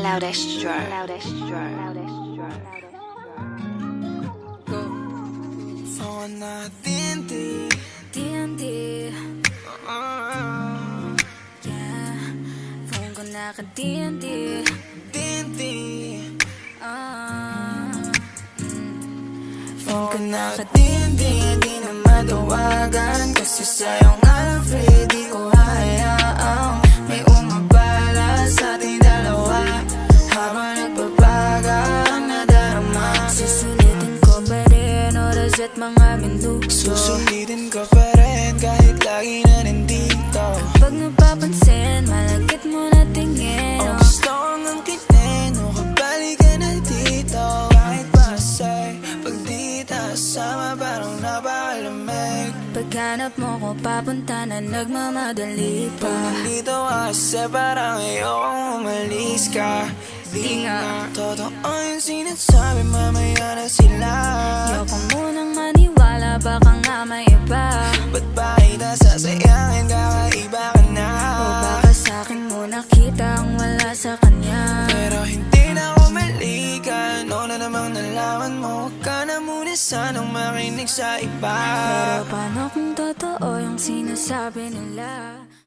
Loudest drawer. Loudest drawer. Loudest drawer. Go. Phone na TNT. TNT. Yeah. Phone ko na ka TNT. TNT. Phone ko na ka TNT. Di na matawagan kasi sa'yo nga lang free. Di ko hayaang may umabala sa ating dalawa habang nagbabaga ang nadarama. Susulitin ko pa rin oras at mga minuto. Susulitin ko pa rin kahit lagi na nandito. Pag napapansin, malagkit mo na tingin. Oh, gusto kong ang kinin o kabalik ka na dito. Kahit pasay, pag di tasama parang napakalamig. Paghanap mo ko papunta na nagmamadali pa. Pag nandito kasi parang ayokong umalis ka. Di nga totoo yung sinasabi, mamaya na sila. Ayoko munang maniwala, baka nga may iba. Ba't ba kita sasayangin, kakaiba ka na? O baka sa'kin mo nakita ang wala sa kanya. Pero hindi na ako malikan, o na namang nalaman mo. Huwag ka na muna sanang makinig sa iba. Pero paano kung totoo yung sinasabi nila?